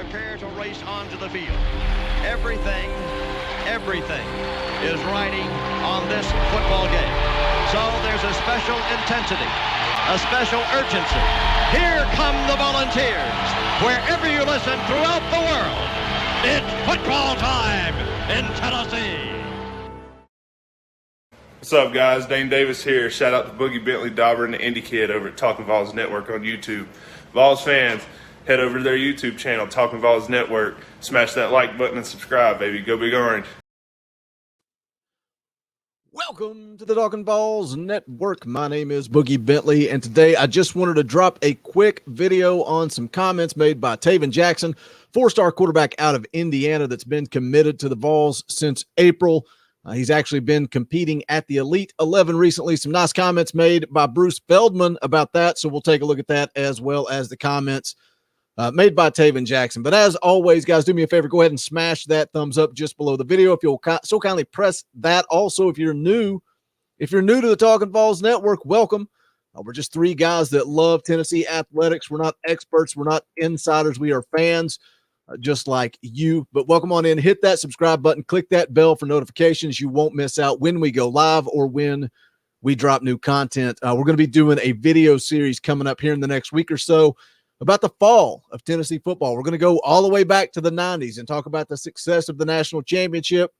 prepare to race onto the field. Everything is riding on this football game. So there's a special intensity, a special urgency. Here come the Volunteers. Wherever you listen throughout the world, it's football time in Tennessee. What's up, guys? Dane Davis here. Shout out to Boogie Bentley, Dauber, and the Indie Kid over at Talkin VAWLS Network on YouTube. VAWLS fans, head over to their YouTube channel, Talkin VAWLS Network. Smash that like button and subscribe, baby. Go Big Orange. Welcome to the Talkin VAWLS Network. My name is Boogie Bentley, and today I just wanted to drop a quick video on some comments made by Tayven Jackson, four-star quarterback out of Indiana that's been committed to the Vols since April. He's actually been competing at the Elite 11 recently. Some nice comments made by Bruce Feldman about that, so we'll take a look at that as well as the comments made by Tayven Jackson. But as always, guys, do me a favor. Go ahead and smash that thumbs up just below the video. If you'll so kindly press that. Also, if you're new to the Talkin VAWLS Network, welcome. We're just three guys that love Tennessee athletics. We're not experts. We're not insiders. We are fans. Just like you, but welcome on in. Hit that subscribe button, click that bell for notifications. You won't miss out when we go live or when we drop new content. We're going to be doing a video series coming up here in the next week or so about the fall of Tennessee football. We're going to go all the way back to the 90s and talk about the success of the national championship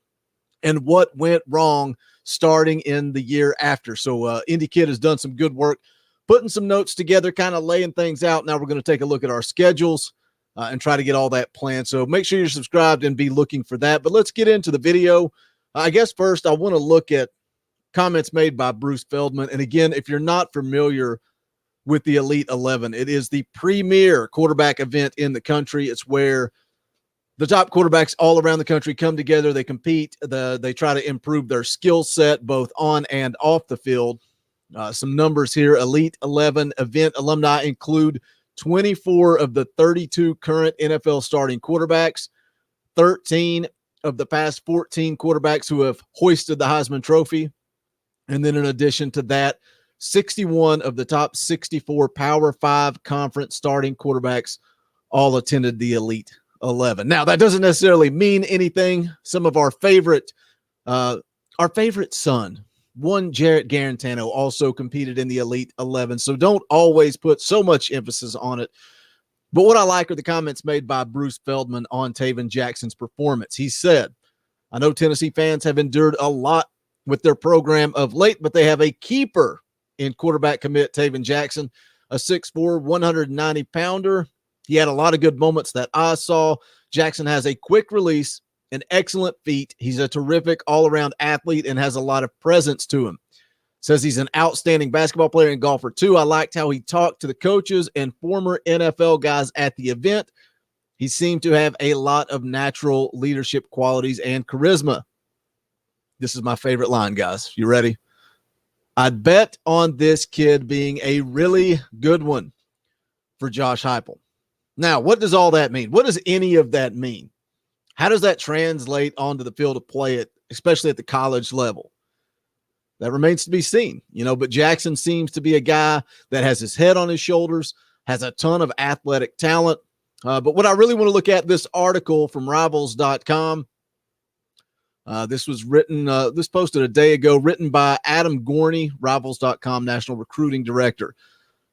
and what went wrong starting in the year after. So Indy Kid has done some good work putting some notes together, kind of laying things out. Now we're going to take a look at our schedules and try to get all that planned. So make sure you're subscribed and be looking for that. But let's get into the video. I guess first I want to look at comments made by Bruce Feldman. And again, if you're not familiar with the Elite 11, it is the premier quarterback event in the country. It's where the top quarterbacks all around the country come together. They compete. They try to improve their skill set both on and off the field. Some numbers here. Elite 11 event alumni include 24 of the 32 current NFL starting quarterbacks, 13 of the past 14 quarterbacks who have hoisted the Heisman Trophy. And then in addition to that, 61 of the top 64 Power 5 conference starting quarterbacks all attended the Elite 11. Now, that doesn't necessarily mean anything. Some of our favorite son, one Jarrett Garantano, also competed in the Elite 11, so don't always put so much emphasis on it. But what I like are the comments made by Bruce Feldman on Tayven Jackson's performance. He said, I know Tennessee fans have endured a lot with their program of late, but they have a keeper in quarterback commit Tayven Jackson, a 6'4", 190-pounder. He had a lot of good moments that I saw. Jackson has a quick release, an excellent feet. He's a terrific all-around athlete and has a lot of presence to him. Says he's an outstanding basketball player and golfer too. I liked how he talked to the coaches and former NFL guys at the event. He seemed to have a lot of natural leadership qualities and charisma. This is my favorite line, guys. You ready? I'd bet on this kid being a really good one for Josh Heupel. Now, what does all that mean? What does any of that mean? How does that translate onto the field of play, especially at the college level? That remains to be seen, but Jackson seems to be a guy that has his head on his shoulders, has a ton of athletic talent. But what I really want to look at, this article from Rivals.com, this was written, this posted a day ago, written by Adam Gorney, Rivals.com National Recruiting Director. It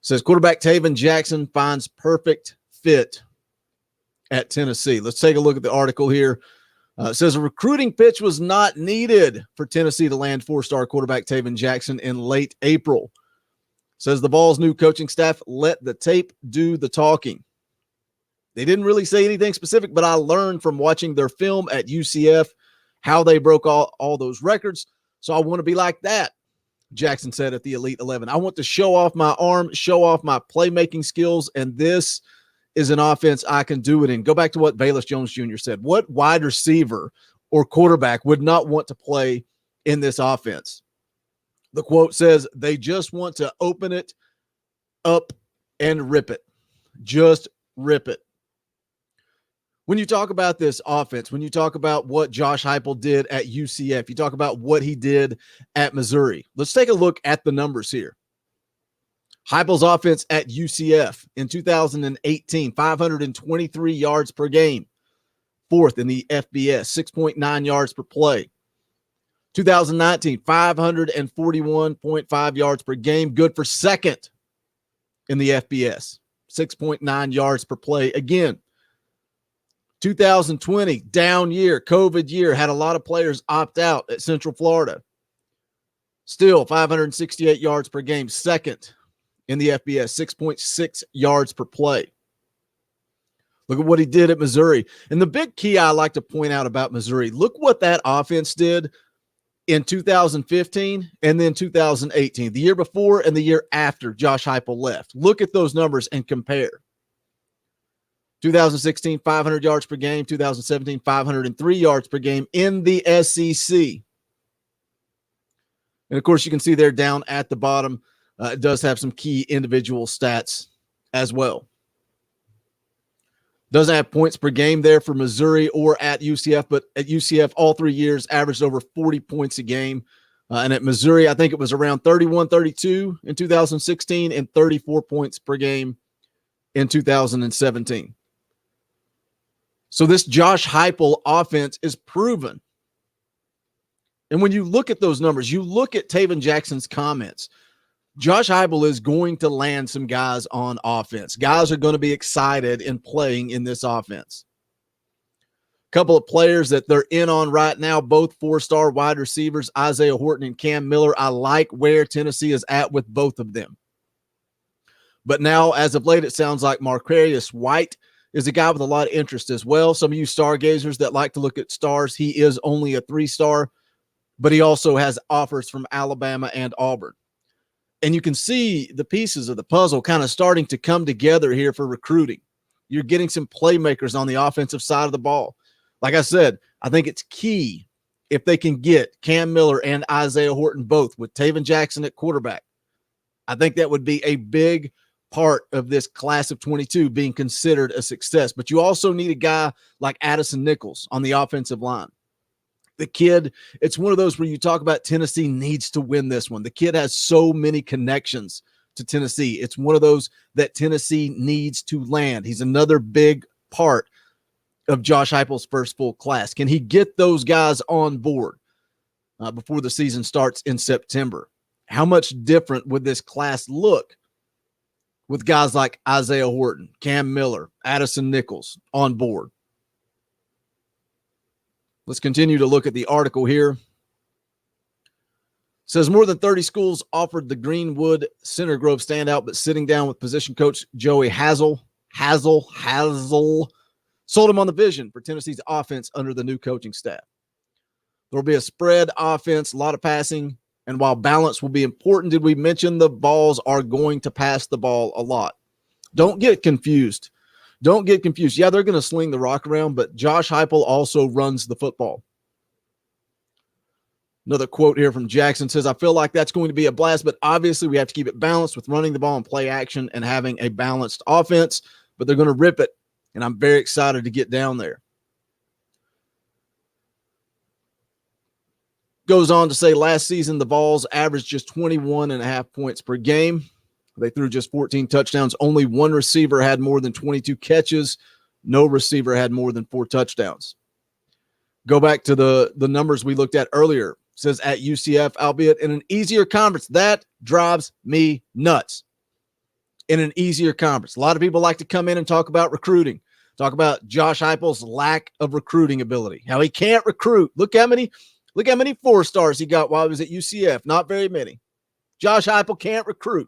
says quarterback Tayven Jackson finds perfect fit at Tennessee. Let's take a look at the article here. It says a recruiting pitch was not needed for Tennessee to land four-star quarterback Tayven Jackson in late April. It says the Vols' new coaching staff let the tape do the talking. They didn't really say anything specific, but I learned from watching their film at UCF how they broke all those records. So I want to be like that, Jackson said at the Elite 11. I want to show off my arm, show off my playmaking skills, and this is an offense I can do it in. Go back to what Bayless Jones Jr. said. What wide receiver or quarterback would not want to play in this offense? The quote says, they just want to open it up and rip it. Just rip it. When you talk about this offense, when you talk about what Josh Heupel did at UCF, you talk about what he did at Missouri. Let's take a look at the numbers here. Heupel's offense at UCF in 2018, 523 yards per game. Fourth in the FBS, 6.9 yards per play. 2019, 541.5 yards per game. Good for second in the FBS, 6.9 yards per play. Again, 2020, down year, COVID year, had a lot of players opt out at Central Florida. Still 568 yards per game, second in the FBS, 6.6 yards per play. Look at what he did at Missouri. And the big key I like to point out about Missouri, look what that offense did in 2015 and then 2018, the year before and the year after Josh Heupel left. Look at those numbers and compare. 2016, 500 yards per game. 2017, 503 yards per game in the SEC. And, of course, you can see there down at the bottom, it does have some key individual stats as well. Doesn't have points per game there for Missouri or at UCF, but at UCF, all 3 years averaged over 40 points a game. And at Missouri, I think it was around 31, 32 in 2016 and 34 points per game in 2017. So this Josh Heupel offense is proven. And when you look at those numbers, you look at Tayven Jackson's comments, Josh Heupel is going to land some guys on offense. Guys are going to be excited in playing in this offense. A couple of players that they're in on right now, both four-star wide receivers, Isaiah Horton and Cam Miller. I like where Tennessee is at with both of them. But now, as of late, it sounds like Marquarius White is a guy with a lot of interest as well. Some of you stargazers that like to look at stars, he is only a 3-star, but he also has offers from Alabama and Auburn. And you can see the pieces of the puzzle kind of starting to come together here for recruiting. You're getting some playmakers on the offensive side of the ball. Like I said, I think it's key if they can get Cam Miller and Isaiah Horton both with Tayven Jackson at quarterback. I think that would be a big part of this class of 22 being considered a success. But you also need a guy like Addison Nichols on the offensive line. The kid, it's one of those where you talk about Tennessee needs to win this one. The kid has so many connections to Tennessee. It's one of those that Tennessee needs to land. He's another big part of Josh Heupel's first full class. Can he get those guys on board before the season starts in September? How much different would this class look with guys like Isaiah Horton, Cam Miller, Addison Nichols on board? Let's continue to look at the article here. It says more than 30 schools offered the Greenwood Center Grove standout, but sitting down with position coach Joey Hazel sold him on the vision for Tennessee's offense under the new coaching staff. There will be a spread offense, a lot of passing, and while balance will be important, did we mention the VAWLS are going to pass the ball a lot? Don't get confused. Don't get confused. Yeah, they're going to sling the rock around, but Josh Heupel also runs the football. Another quote here from Jackson says, I feel like that's going to be a blast, but obviously we have to keep it balanced with running the ball and play action and having a balanced offense, but they're going to rip it, and I'm very excited to get down there. Goes on to say last season, the VAWLS averaged just 21.5 points per game. They threw just 14 touchdowns. Only one receiver had more than 22 catches. No receiver had more than 4 touchdowns. Go back to the numbers we looked at earlier. It says at UCF, albeit in an easier conference. That drives me nuts. In an easier conference. A lot of people like to come in and talk about recruiting. Talk about Josh Heupel's lack of recruiting ability. How he can't recruit. Look how many 4-stars he got while he was at UCF. Not very many. Josh Heupel can't recruit.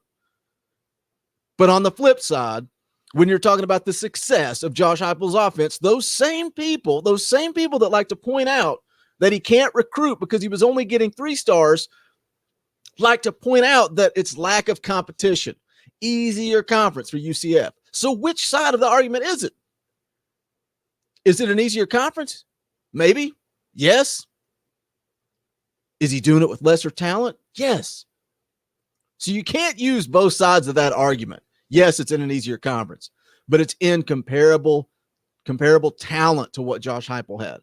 But on the flip side, when you're talking about the success of Josh Heupel's offense, those same people that like to point out that he can't recruit because he was only getting 3 stars, like to point out that it's lack of competition. Easier conference for UCF. So which side of the argument is it? Is it an easier conference? Maybe. Yes. Is he doing it with lesser talent? Yes. So you can't use both sides of that argument. Yes, it's in an easier conference, but it's in comparable talent to what Josh Heupel had.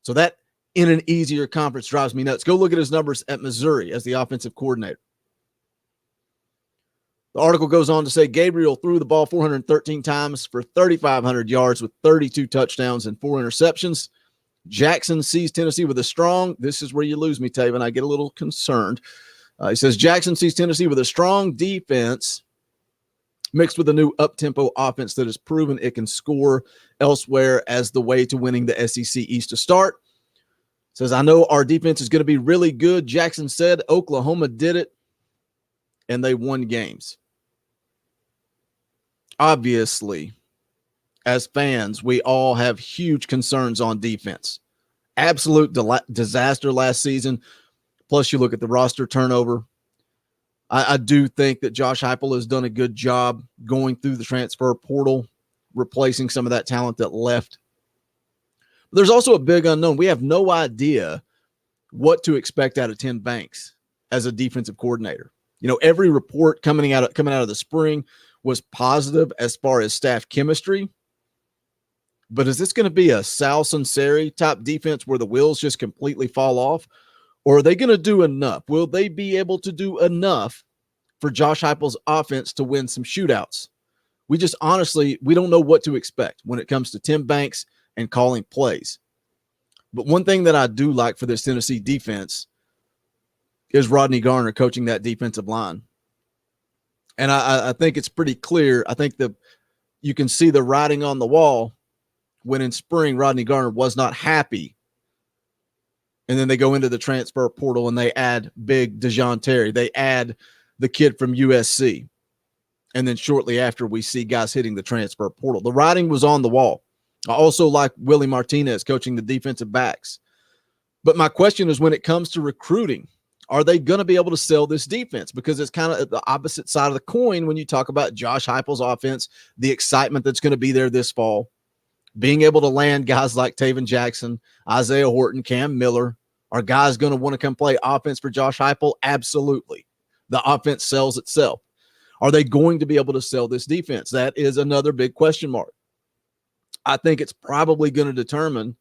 So that in an easier conference drives me nuts. Go look at his numbers at Missouri as the offensive coordinator. The article goes on to say Gabriel threw the ball 413 times for 3,500 yards with 32 touchdowns and 4 interceptions. Jackson sees Tennessee with a strong, this is where you lose me, Tayven. I get a little concerned. He says Jackson sees Tennessee with a strong defense mixed with a new up-tempo offense that has proven it can score elsewhere as the way to winning the SEC East to start. Says, I know our defense is going to be really good. Jackson said Oklahoma did it, and they won games. Obviously, as fans, we all have huge concerns on defense. Absolute disaster last season. Plus, you look at the roster turnover. I do think that Josh Heupel has done a good job going through the transfer portal, replacing some of that talent that left. But there's also a big unknown. We have no idea what to expect out of Tim Banks as a defensive coordinator. You know, every report coming out of the spring was positive as far as staff chemistry. But is this going to be a Sal Sunseri type defense where the wheels just completely fall off? Or are they going to do enough? Will they be able to do enough for Josh Heupel's offense to win some shootouts? We just honestly, we don't know what to expect when it comes to Tim Banks and calling plays. But one thing that I do like for this Tennessee defense is Rodney Garner coaching that defensive line. And I think it's pretty clear. I think you can see the writing on the wall when in spring Rodney Garner was not happy. And then they go into the transfer portal and they add big Dejon Terry. They add the kid from USC. And then shortly after, we see guys hitting the transfer portal. The writing was on the wall. I also like Willie Martinez coaching the defensive backs. But my question is, when it comes to recruiting, are they going to be able to sell this defense? Because it's kind of the opposite side of the coin when you talk about Josh Heupel's offense, the excitement that's going to be there this fall, being able to land guys like Tayven Jackson, Isaiah Horton, Cam Miller. Are guys going to want to come play offense for Josh Heupel? Absolutely. The offense sells itself. Are they going to be able to sell this defense? That is another big question mark. I think it's probably going to determine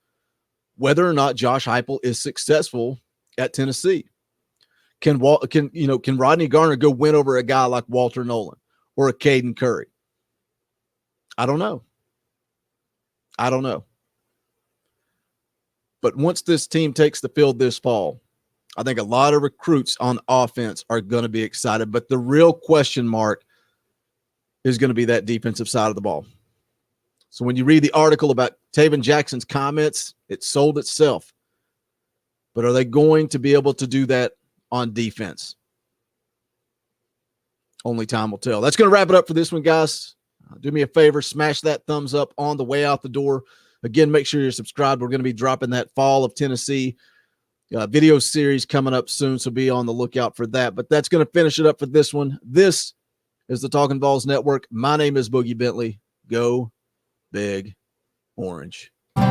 whether or not Josh Heupel is successful at Tennessee. Can Rodney Garner go win over a guy like Walter Nolan or a Caden Curry? I don't know. But once this team takes the field this fall, I think a lot of recruits on offense are going to be excited. But the real question mark is going to be that defensive side of the ball. So when you read the article about Tayven Jackson's comments, it sold itself. But are they going to be able to do that on defense? Only time will tell. That's going to wrap it up for this one, guys. Do me a favor, smash that thumbs up on the way out the door. Again, make sure you're subscribed. We're going to be dropping that Fall of Tennessee video series coming up soon, so be on the lookout for that. But that's going to finish it up for this one. This is the Talkin' VAWLS Network. My name is Boogie Bentley. Go Big Orange. The